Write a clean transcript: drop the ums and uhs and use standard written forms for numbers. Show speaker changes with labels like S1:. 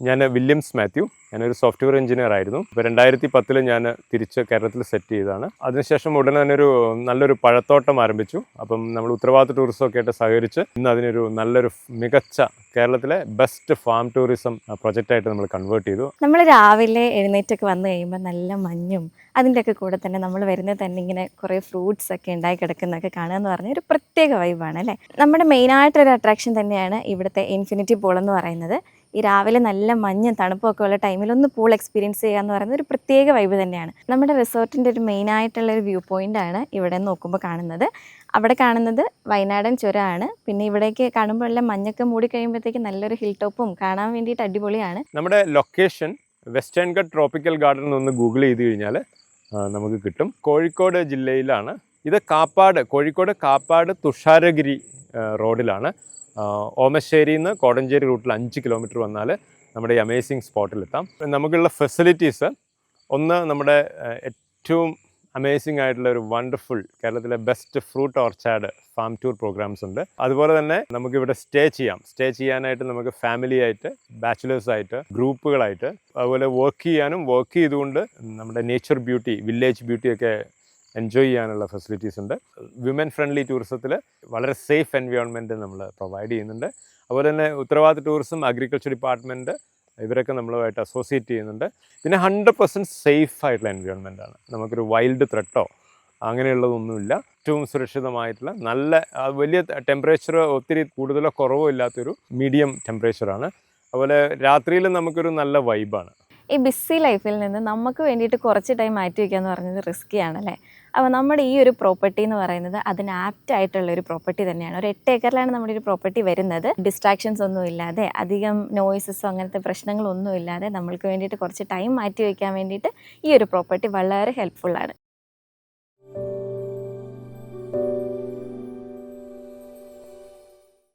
S1: ഞാൻ വില്യംസ് മാത്യു. ഞാനൊരു software engineer ആയിരുന്നു. ഇപ്പോൾ 2010 ഞാൻ തിരിച്ച് കേരളത്തിൽ സെറ്റ് ചെയ്തതാണ്. അതിനുശേഷം ഉടനെ തന്നെ നല്ലൊരു പഴത്തോട്ടം ആരംഭിച്ചു. അപ്പം നമ്മൾ ഉത്തരവാദിത്ത ടൂറിസമൊക്കെ ആയിട്ട് സഹകരിച്ച് ഇന്ന് അതിനൊരു നല്ലൊരു മികച്ച കേരളത്തിലെ ബെസ്റ്റ് ഫാം ടൂറിസം പ്രൊജക്റ്റായിട്ട് നമ്മൾ കൺവേർട്ട് ചെയ്തു.
S2: നമ്മൾ രാവിലെ എഴുന്നേറ്റൊക്കെ വന്നു കഴിയുമ്പോൾ നല്ല മഞ്ഞും അതിൻ്റെയൊക്കെ കൂടെ തന്നെ നമ്മൾ വരുന്നത് തന്നെ ഇങ്ങനെ കുറേ ഫ്രൂട്ട്സ് ഒക്കെ ഉണ്ടായി കിടക്കുന്നതൊക്കെ കാണുക എന്ന് പറഞ്ഞാൽ ഒരു പ്രത്യേക വൈബാണ് അല്ലേ. നമ്മുടെ മെയിനായിട്ടൊരു അട്രാക്ഷൻ തന്നെയാണ് ഇവിടുത്തെ ഇൻഫിനിറ്റി പൂൾ എന്ന് പറയുന്നത്. ഈ രാവിലെ നല്ല മഞ്ഞും തണുപ്പൊക്കെ ഉള്ള ടൈമിൽ ഒന്ന് പൂൾ എക്സ്പീരിയൻസ് ചെയ്യുക എന്ന് പറയുന്നത് ഒരു പ്രത്യേക വൈബ് തന്നെയാണ്. നമ്മുടെ റിസോർട്ടിൻ്റെ ഒരു മെയിനായിട്ടുള്ളൊരു വ്യൂ പോയിൻ്റാണ് ഇവിടെ നോക്കുമ്പോൾ കാണുന്നത്. അവിടെ കാണുന്നത് വയനാടൻ ചുരമാണ്. പിന്നെ ഇവിടേക്ക് കാണുമ്പോഴെല്ലാം മഞ്ഞൊക്കെ മൂടി കഴിയുമ്പോഴത്തേക്ക് നല്ലൊരു ഹിൽ ടോപ്പും കാണാൻ വേണ്ടിയിട്ട് അടിപൊളിയാണ്.
S1: നമ്മുടെ location western Ghat tropical garden ഒന്ന് ഗൂഗിൾ ചെയ്ത് കഴിഞ്ഞാൽ നമുക്ക് കിട്ടും. കോഴിക്കോട് ജില്ലയിലാണ് ഇത്. കോഴിക്കോട് കാപ്പാട് തുഷാരഗിരി റോഡിലാണ്. ഓമശ്ശേരിയിൽ നിന്ന് കോടഞ്ചേരി റൂട്ടിൽ 5 കിലോമീറ്റർ വന്നാൽ നമ്മുടെ ഈ അമേസിങ് സ്പോട്ടിലെത്താം. നമുക്കുള്ള ഫെസിലിറ്റീസ് ഒന്ന്, നമ്മുടെ ഏറ്റവും അമേസിംഗ് ആയിട്ടുള്ള ഒരു വണ്ടർഫുൾ കേരളത്തിലെ best fruit orchard farm tour programmes ഉണ്ട്. അതുപോലെ തന്നെ നമുക്കിവിടെ സ്റ്റേ ചെയ്യാനായിട്ട് നമുക്ക് ഫാമിലി ആയിട്ട്, ബാച്ചിലേഴ്സായിട്ട്, ഗ്രൂപ്പുകളായിട്ട്, അതുപോലെ വർക്ക് ചെയ്തുകൊണ്ട് നമ്മുടെ നേച്ചർ ബ്യൂട്ടി, വില്ലേജ് ബ്യൂട്ടിയൊക്കെ എൻജോയ് ചെയ്യാനുള്ള ഫെസിലിറ്റീസ് ഉണ്ട്. വിമൻ ഫ്രണ്ട്ലി ടൂറിസത്തിൽ വളരെ സേഫ് എൻവയോൺമെൻറ്റ് നമ്മൾ പ്രൊവൈഡ് ചെയ്യുന്നുണ്ട്. അതുപോലെ തന്നെ ഉത്തരവാദിത്ത ടൂറിസം, അഗ്രികൾച്ചർ ഡിപ്പാർട്ട്മെൻറ്റ് ഇവരൊക്കെ നമ്മളുമായിട്ട് അസോസിയേറ്റ് ചെയ്യുന്നുണ്ട്. പിന്നെ 100% സേഫ് ആയിട്ടുള്ള എൻവയോൺമെൻ്റ് ആണ്. നമുക്കൊരു വൈൽഡ് ത്രെട്ടോ അങ്ങനെയുള്ളതൊന്നുമില്ല. ഏറ്റവും സുരക്ഷിതമായിട്ടുള്ള നല്ല വലിയ ടെമ്പറേച്ചർ ഒത്തിരി കൂടുതലോ കുറവോ ഇല്ലാത്തൊരു മീഡിയം ടെമ്പറേച്ചറാണ്. അതുപോലെ രാത്രിയിൽ നമുക്കൊരു നല്ല വൈബാണ്.
S2: ഈ ബിസി ലൈഫിൽ നിന്ന് നമുക്ക് വേണ്ടിയിട്ട് കുറച്ച് ടൈം മാറ്റി വയ്ക്കുക എന്ന് പറയുന്നത് റിസ്ക്കിയാണല്ലേ. അപ്പോൾ നമ്മുടെ ഈ ഒരു പ്രോപ്പർട്ടി എന്ന് പറയുന്നത് അതിന് ആപ്റ്റ് ആയിട്ടുള്ള ഒരു പ്രോപ്പർട്ടി തന്നെയാണ്. ഒരു 8 ഏക്കറിലാണ് നമ്മുടെ ഒരു പ്രോപ്പർട്ടി വരുന്നത്. ഡിസ്ട്രാക്ഷൻസ് ഒന്നും ഇല്ലാതെ, അധികം നോയ്സസോ അങ്ങനത്തെ പ്രശ്നങ്ങളൊന്നും ഇല്ലാതെ നമ്മൾക്ക് വേണ്ടിയിട്ട് കുറച്ച് ടൈം മാറ്റി വയ്ക്കാൻ വേണ്ടിയിട്ട് ഈ ഒരു പ്രോപ്പർട്ടി വളരെ ഹെൽപ്ഫുള്ളാണ്.